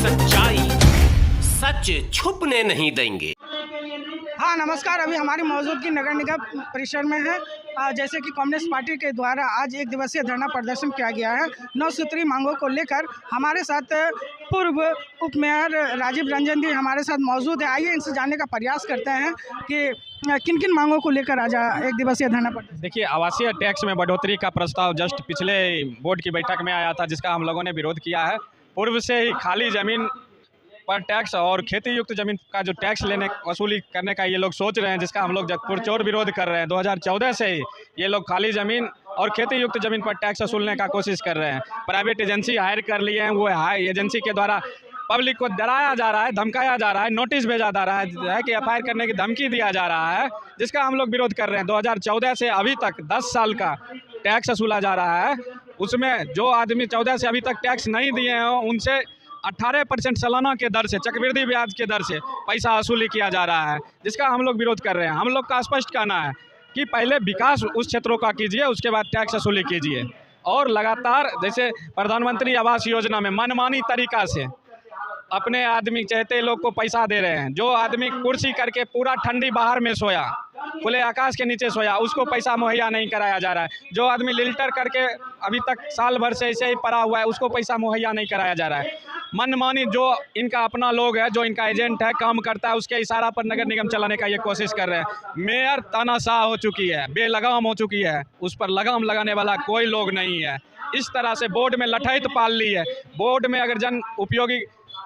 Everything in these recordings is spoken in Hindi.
सच्चाई सच छुपने नहीं देंगे। हाँ नमस्कार, अभी हमारी मौजूदगी नगर निगम परिसर में है। जैसे कि कांग्रेस पार्टी के द्वारा आज एक दिवसीय धरना प्रदर्शन किया गया है 9 सूत्री मांगों को लेकर। हमारे साथ पूर्व उप मेयर राजीव रंजन जी हमारे साथ मौजूद है। आइए इनसे जानने का प्रयास करते हैं कि किन किन मांगों को लेकर आज एक दिवसीय धरना प्रदर्शन। देखिए, आवासीय टैक्स में बढ़ोतरी का प्रस्ताव जस्ट पिछले बोर्ड की बैठक में आया था, जिसका हम लोगों ने विरोध किया है। पूर्व से ही खाली ज़मीन पर टैक्स और खेती युक्त ज़मीन का जो टैक्स वसूली करने का ये लोग सोच रहे हैं, जिसका हम लोग पुरजोर विरोध कर रहे हैं। 2014 से ही ये लोग खाली ज़मीन और खेती युक्त ज़मीन पर टैक्स वसूलने का कोशिश कर रहे हैं। प्राइवेट एजेंसी हायर कर लिए हैं, वो हाई एजेंसी के द्वारा पब्लिक को डराया जा रहा है, धमकाया जा रहा है, नोटिस भेजा जा रहा है कि एफआईआर करने की धमकी दिया जा रहा है, जिसका हम लोग विरोध कर रहे हैं। 2014 से अभी तक 10 साल का टैक्स वसूला जा रहा है। उसमें जो आदमी 14 से अभी तक टैक्स नहीं दिए हैं, उनसे 18% सालाना के दर से, चक्रवृद्धि ब्याज के दर से पैसा वसूली किया जा रहा है, जिसका हम लोग विरोध कर रहे हैं। हम लोग का स्पष्ट कहना है कि पहले विकास उस क्षेत्रों का कीजिए, उसके बाद टैक्स वसूली कीजिए। और लगातार जैसे प्रधानमंत्री आवास योजना में मनमानी तरीका से अपने आदमी चाहते लोग को पैसा दे रहे हैं। जो आदमी कुर्सी करके पूरा ठंडी बाहर में सोया, खुले आकाश के नीचे सोया, उसको पैसा मुहैया नहीं कराया जा रहा है। जो आदमी लिल्टर करके अभी तक साल भर से ऐसे ही पड़ा हुआ है, उसको पैसा मुहैया नहीं कराया जा रहा है। मनमानी जो इनका अपना लोग है, जो इनका एजेंट है, काम करता है, उसके इशारा पर नगर निगम चलाने का ये कोशिश कर रहे हैं। मेयर तानाशाह हो चुकी है, बेलगाम हो चुकी है, उस पर लगाम लगाने वाला कोई लोग नहीं है। इस तरह से बोर्ड में लठैत पाल ली है। बोर्ड में अगर जन उपयोगी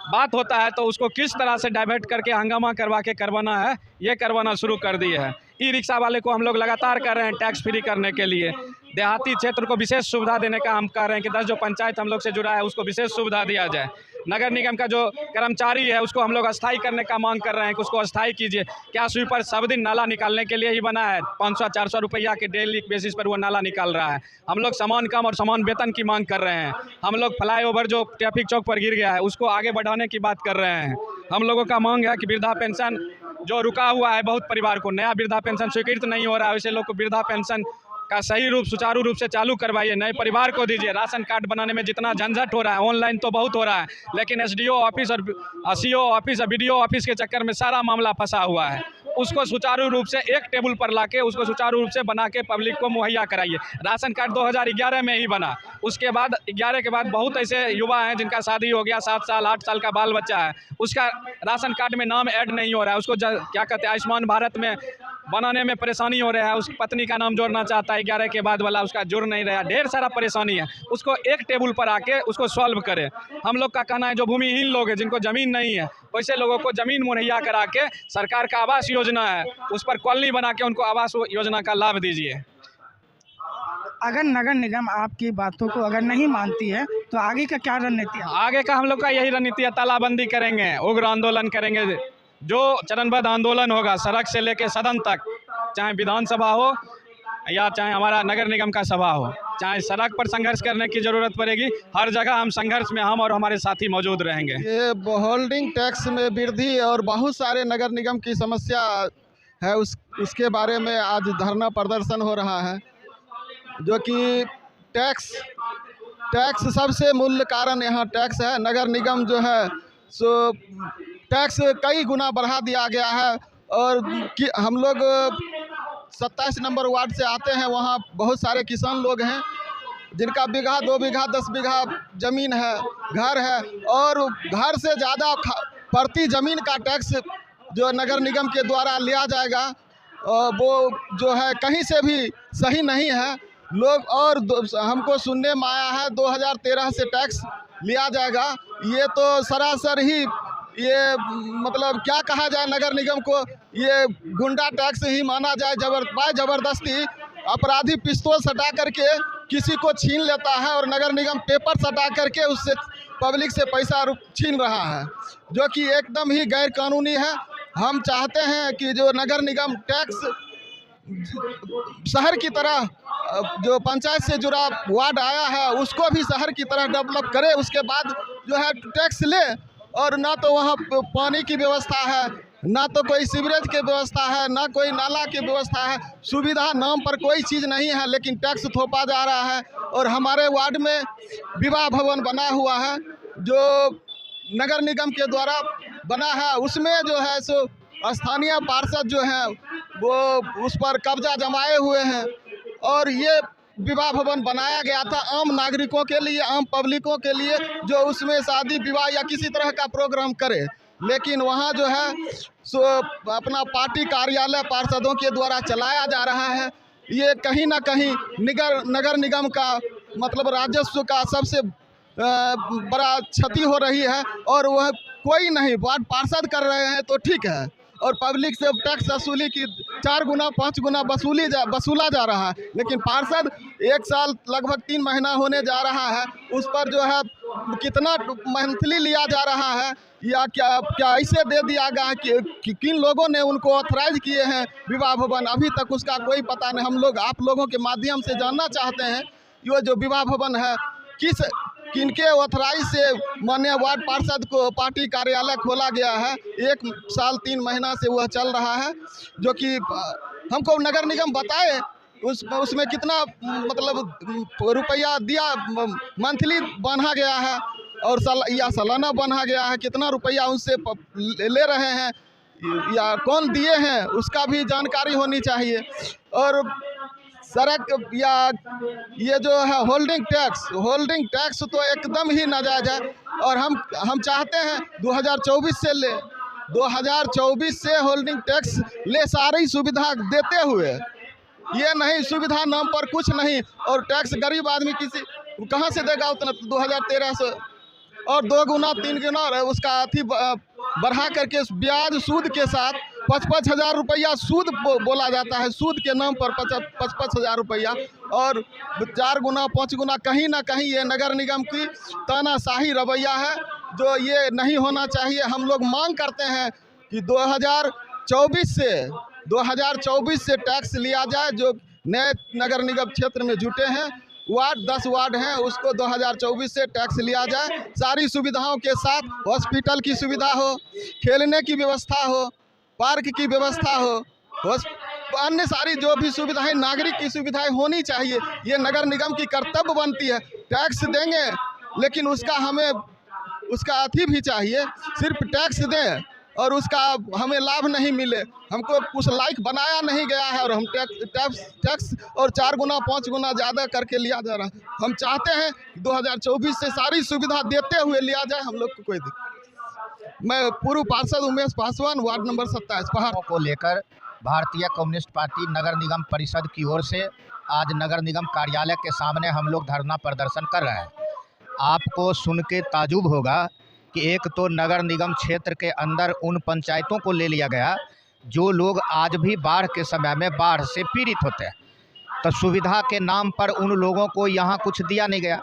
बात होता है तो उसको किस तरह से डाइवर्ट करके हंगामा करवाना है, ये करवाना शुरू कर दिए है। ई रिक्शा वाले को हम लोग लगातार कर रहे हैं टैक्स फ्री करने के लिए। देहाती क्षेत्र को विशेष सुविधा देने का हम कह रहे हैं कि 10 जो पंचायत हम लोग से जुड़ा है, उसको विशेष सुविधा दिया जाए। नगर निगम का जो कर्मचारी है, उसको हम लोग अस्थायी करने का मांग कर रहे हैं कि उसको अस्थायी कीजिए। क्या स्वीपर सब दिन नाला निकालने के लिए ही बना है? 500-400 रुपया के डेली बेसिस पर वो नाला निकाल रहा है। हम लोग समान काम और समान वेतन की मांग कर रहे हैं। हम लोग फ्लाईओवर जो ट्रैफिक चौक पर गिर गया है, उसको आगे बढ़ाने की बात कर रहे हैं। हम लोगों का मांग है कि वृद्धा पेंशन जो रुका हुआ है, बहुत परिवार को नया वृद्धा पेंशन स्वीकृत नहीं हो रहा है, वैसे लोग को वृद्धा पेंशन का सही रूप सुचारू रूप से चालू करवाइए, नए परिवार को दीजिए। राशन कार्ड बनाने में जितना झंझट हो रहा है, ऑनलाइन तो बहुत हो रहा है, लेकिन एसडीओ ऑफिस और सीओ ऑफिस और बीडीओ ऑफिस के चक्कर में सारा मामला फंसा हुआ है। उसको सुचारू रूप से एक टेबल पर लाके उसको सुचारू रूप से बना के पब्लिक को मुहैया कराइए। राशन कार्ड 2011 में ही बना, उसके बाद 11 के बाद बहुत ऐसे युवा हैं जिनका शादी हो गया, 7 साल 8 साल का बाल बच्चा है, उसका राशन कार्ड में नाम ऐड नहीं हो रहा है। उसको क्या कहते हैं, आयुष्मान भारत में बनाने में परेशानी हो रहा है। उसकी पत्नी का नाम जोड़ना चाहता है, 11 के बाद वाला उसका जुड़ नहीं रहा। ढेर सारा परेशानी है, उसको एक टेबल पर आके उसको सॉल्व करें। हम लोग का कहना है जो भूमिहीन लोग हैं, जिनको ज़मीन नहीं है, वैसे लोगों को ज़मीन मुहैया करा के सरकार का आवास योजना है, उस पर कॉलोनी बना के उनको आवास योजना का लाभ दीजिए। अगर नगर निगम आपकी बातों को अगर नहीं मानती है तो आगे का क्या रणनीति है? आगे का हम लोग का यही रणनीति है, तालाबंदी करेंगे, उग्र आंदोलन करेंगे। जो चरणबद्ध आंदोलन होगा सड़क से लेके सदन तक, चाहे विधानसभा हो या चाहे हमारा नगर निगम का सभा हो, चाहे सड़क पर संघर्ष करने की ज़रूरत पड़ेगी, हर जगह हम संघर्ष में हम और हमारे साथी मौजूद रहेंगे। ये होल्डिंग टैक्स में वृद्धि और बहुत सारे नगर निगम की समस्या है, उसके बारे में आज धरना प्रदर्शन हो रहा है। जो कि टैक्स सबसे मूल कारण यहाँ टैक्स है। नगर निगम जो है सो टैक्स कई गुना बढ़ा दिया गया है। और कि हम लोग 27 नंबर वार्ड से आते हैं, वहाँ बहुत सारे किसान लोग हैं जिनका बीघा 2 बीघा 10 बीघा ज़मीन है, घर है, और घर से ज़्यादा प्रति ज़मीन का टैक्स जो नगर निगम के द्वारा लिया जाएगा, वो जो है कहीं से भी सही नहीं है। लोग और हमको सुनने में आया है 2013 से टैक्स लिया जाएगा। ये तो सरासर ही ये मतलब क्या कहा जाए, नगर निगम को ये गुंडा टैक्स ही माना जाए। ज़बरदस्ती अपराधी पिस्तौल सटा करके किसी को छीन लेता है और नगर निगम पेपर सटा करके उससे पब्लिक से पैसा छीन रहा है, जो कि एकदम ही गैर कानूनी है। हम चाहते हैं कि जो नगर निगम टैक्स शहर की तरह जो पंचायत से जुड़ा वार्ड आया है उसको भी शहर की तरह डेवलप करे, उसके बाद जो है टैक्स ले। और ना तो वहाँ पानी की व्यवस्था है, ना तो कोई सीवरेज की व्यवस्था है, ना कोई नाला की व्यवस्था है। सुविधा नाम पर कोई चीज़ नहीं है, लेकिन टैक्स थोपा जा रहा है। और हमारे वार्ड में विवाह भवन बना हुआ है, जो नगर निगम के द्वारा बना है, उसमें जो है सो स्थानीय पार्षद जो हैं वो उस पर कब्जा जमाए हुए हैं। और ये विवाह भवन बनाया गया था आम नागरिकों के लिए, आम पब्लिकों के लिए, जो उसमें शादी विवाह या किसी तरह का प्रोग्राम करे। लेकिन वहाँ जो है सो अपना पार्टी कार्यालय पार्षदों के द्वारा चलाया जा रहा है। ये कहीं ना कहीं नगर निगम का मतलब राजस्व का सबसे बड़ा क्षति हो रही है। और वह कोई नहीं, वार्ड पार्षद कर रहे हैं तो ठीक है, और पब्लिक से टैक्स वसूली की 4 गुना 5 गुना वसूला जा रहा है। लेकिन पार्षद 1 साल लगभग 3 महीना होने जा रहा है, उस पर जो है कितना मंथली लिया जा रहा है या क्या ऐसे दे दिया गया कि किन लोगों ने उनको ऑथराइज किए हैं विवाह भवन, अभी तक उसका कोई पता नहीं। हम लोग आप लोगों के माध्यम से जानना चाहते हैं ये जो विवाह भवन है किनके ऑथराइज से माननीय वार्ड पार्षद को पार्टी कार्यालय खोला गया है। 1 साल 3 महीना से वह चल रहा है, जो कि हमको नगर निगम बताए उसमें कितना मतलब रुपया दिया, मंथली बना गया है और सालाना बना गया है, कितना रुपया उनसे ले रहे हैं या कौन दिए हैं उसका भी जानकारी होनी चाहिए। और सड़क या ये जो है होल्डिंग टैक्स तो एकदम ही नाजायज़ है। और हम चाहते हैं 2024 से होल्डिंग टैक्स ले, सारी सुविधा देते हुए, ये नहीं सुविधा नाम पर कुछ नहीं। और टैक्स गरीब आदमी कहाँ से देगा उतना, 2013 से और 2 गुना 3 गुना उसका अथी बढ़ा करके ब्याज सूद के साथ 55 हज़ार रुपया सूद बोला जाता है। सूद के नाम पर 55 हज़ार रुपया और 4 गुना 5 गुना कहीं ना कहीं ये नगर निगम की तानाशाही रवैया है, जो ये नहीं होना चाहिए। हम लोग मांग करते हैं कि 2024 से टैक्स लिया जाए। जो नए नगर निगम क्षेत्र में जुटे हैं, 10 वार्ड हैं, उसको 2024 से टैक्स लिया जाए। सारी सुविधाओं के साथ हॉस्पिटल की सुविधा हो, खेलने की व्यवस्था हो, पार्क की व्यवस्था हो, अन्य सारी जो भी सुविधाएं नागरिक की सुविधाएं होनी चाहिए। ये नगर निगम की कर्तव्य बनती है। टैक्स देंगे लेकिन उसका अथी भी चाहिए, सिर्फ टैक्स दें और उसका हमें लाभ नहीं मिले, हमको कुछ लायक बनाया नहीं गया है और हम टैक्स और 4 गुना 5 गुना ज़्यादा करके लिया जा रहा है। हम चाहते हैं 2024 से सारी सुविधा देते हुए लिया जाए, हम लोग को कोई दिक्कत। मैं पूर्व पार्षद उमेश पासवान, वार्ड नंबर 27 पहाड़ को लेकर भारतीय कम्युनिस्ट पार्टी नगर निगम परिषद की ओर से आज नगर निगम कार्यालय के सामने हम लोग धरना प्रदर्शन कर रहे हैं। आपको सुन के ताजुब होगा कि एक तो नगर निगम क्षेत्र के अंदर उन पंचायतों को ले लिया गया जो लोग आज भी बाढ़ के समय में बाढ़ से पीड़ित होते हैं, तो सुविधा के नाम पर उन लोगों को यहाँ कुछ दिया नहीं गया।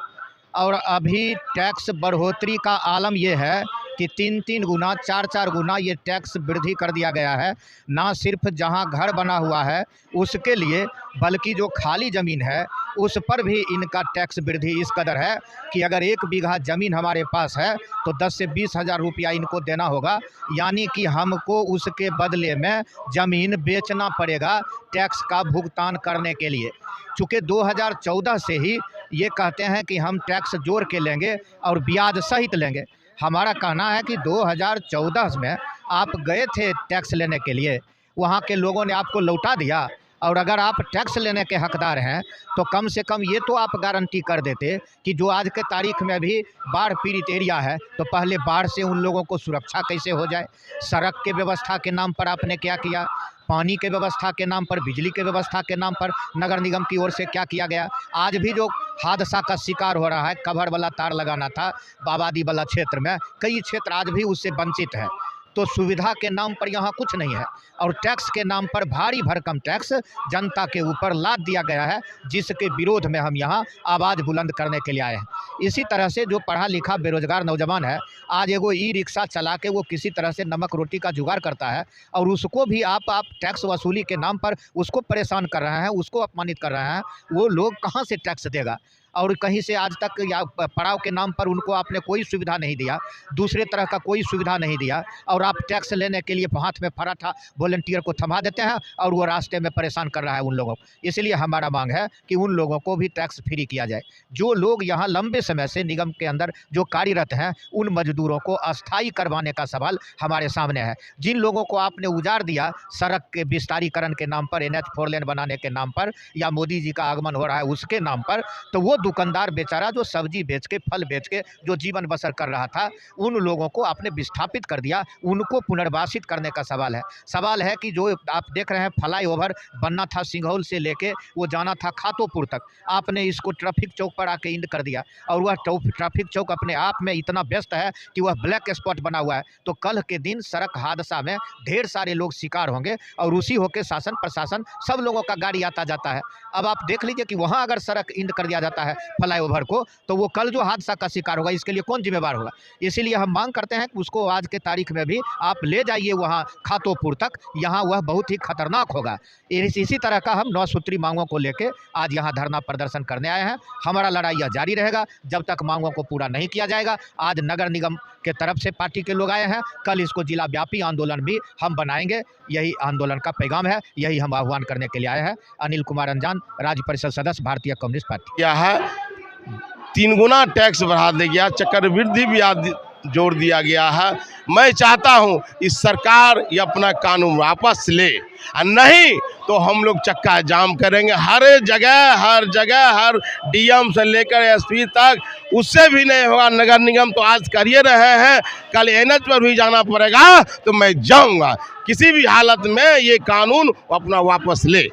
और अभी टैक्स बढ़ोतरी का आलम यह है कि 3-3 गुना 4-4 गुना ये टैक्स वृद्धि कर दिया गया है। ना सिर्फ जहां घर बना हुआ है उसके लिए, बल्कि जो खाली ज़मीन है उस पर भी इनका टैक्स वृद्धि इस कदर है कि अगर 1 बीघा ज़मीन हमारे पास है तो 10 से 20 हज़ार रुपया इनको देना होगा, यानी कि हमको उसके बदले में ज़मीन बेचना पड़ेगा टैक्स का भुगतान करने के लिए। चूँकि 2014 से ही ये कहते हैं कि हम टैक्स जोड़ के लेंगे और ब्याज सहित लेंगे। हमारा कहना है कि 2014 में आप गए थे टैक्स लेने के लिए, वहाँ के लोगों ने आपको लौटा दिया, और अगर आप टैक्स लेने के हकदार हैं तो कम से कम ये तो आप गारंटी कर देते कि जो आज के तारीख में भी बाढ़ पीड़ित एरिया है तो पहले बाढ़ से उन लोगों को सुरक्षा कैसे हो जाए। सड़क के व्यवस्था के नाम पर आपने क्या किया, पानी के व्यवस्था के नाम पर, बिजली के व्यवस्था के नाम पर नगर निगम की ओर से क्या किया गया। आज भी जो हादसा का शिकार हो रहा है, कवर वाला तार लगाना था बाबादी वाला क्षेत्र में, कई क्षेत्र आज भी उससे वंचित है। तो सुविधा के नाम पर यहाँ कुछ नहीं है और टैक्स के नाम पर भारी भरकम टैक्स जनता के ऊपर लाद दिया गया है, जिसके विरोध में हम यहाँ आवाज़ बुलंद करने के लिए आए हैं। इसी तरह से जो पढ़ा लिखा बेरोजगार नौजवान है, आज एगो ई-रिक्शा चला के वो किसी तरह से नमक रोटी का जुगाड़ करता है और उसको भी आप टैक्स वसूली के नाम पर उसको परेशान कर रहे हैं, उसको अपमानित कर रहे हैं। वो लोग कहाँ से टैक्स देगा। और कहीं से आज तक या पड़ाव के नाम पर उनको आपने कोई सुविधा नहीं दिया, दूसरे तरह का कोई सुविधा नहीं दिया, और आप टैक्स लेने के लिए हाथ में पराठा वॉलंटियर को थमा देते हैं और वो रास्ते में परेशान कर रहा है उन लोगों को। इसलिए हमारा मांग है कि उन लोगों को भी टैक्स फ्री किया जाए। जो लोग यहाँ लंबे समय से निगम के अंदर जो कार्यरत हैं, उन मजदूरों को अस्थायी करवाने का सवाल हमारे सामने है। जिन लोगों को आपने उजाड़ दिया सड़क के विस्तारीकरण के नाम पर, NH 4 लेन बनाने के नाम पर, या मोदी जी का आगमन हो रहा है उसके नाम पर, तो वो दुकानदार बेचारा जो सब्जी बेच के, फल बेच के जो जीवन बसर कर रहा था, उन लोगों को आपने विस्थापित कर दिया। उनको पुनर्वासित करने का सवाल है। सवाल है कि जो आप देख रहे हैं फ्लाईओवर बनना था सिंघौल से लेके वो जाना था खातोपुर तक, आपने इसको ट्रैफिक चौक पर आके इंड कर दिया, और वह ट्रैफिक चौक अपने आप में इतना व्यस्त है कि वह ब्लैक स्पॉट बना हुआ है। तो कल के दिन सड़क हादसा में ढेर सारे लोग शिकार होंगे, और उसी होकर शासन प्रशासन सब लोगों का गाड़ी आता जाता है। अब आप देख लीजिए कि वहाँ अगर सड़क इंड कर दिया जाता है फ्लाईओवर को, तो वो कल जो हादसा का शिकार होगा इसके लिए कौन जिम्मेवार होगा। इसीलिए हम मांग करते हैं कि उसको आज के तारीख में भी आप ले जाइए वहाँ खातोपुर तक, यहाँ वह बहुत ही खतरनाक होगा। इसी तरह का हम 9 सूत्री मांगों को लेकर आज यहाँ धरना प्रदर्शन करने आए हैं। हमारा लड़ाई यह जारी रहेगा जब तक मांगों को पूरा नहीं किया जाएगा। आज नगर निगम के तरफ से पार्टी के लोग आए हैं, कल इसको जिला व्यापी आंदोलन भी हम बनाएंगे। यही आंदोलन का पैगाम है, यही हम आह्वान करने के लिए आए हैं। अनिल कुमार अंजान, राज्य परिषद सदस्य, भारतीय कम्युनिस्ट पार्टी। क्या है 3 गुना टैक्स बढ़ा दिया गया, चक्रवृद्धि ब्याज जोड़ दिया गया है। मैं चाहता हूं इस सरकार ये अपना कानून वापस ले, और नहीं तो हम लोग चक्का जाम करेंगे हर जगह, हर DM से लेकर SP तक। उससे भी नहीं होगा, नगर निगम तो आज कर ही रहे हैं, कल NH पर भी जाना पड़ेगा, तो मैं जाऊंगा। किसी भी हालत में ये कानून अपना वापस ले।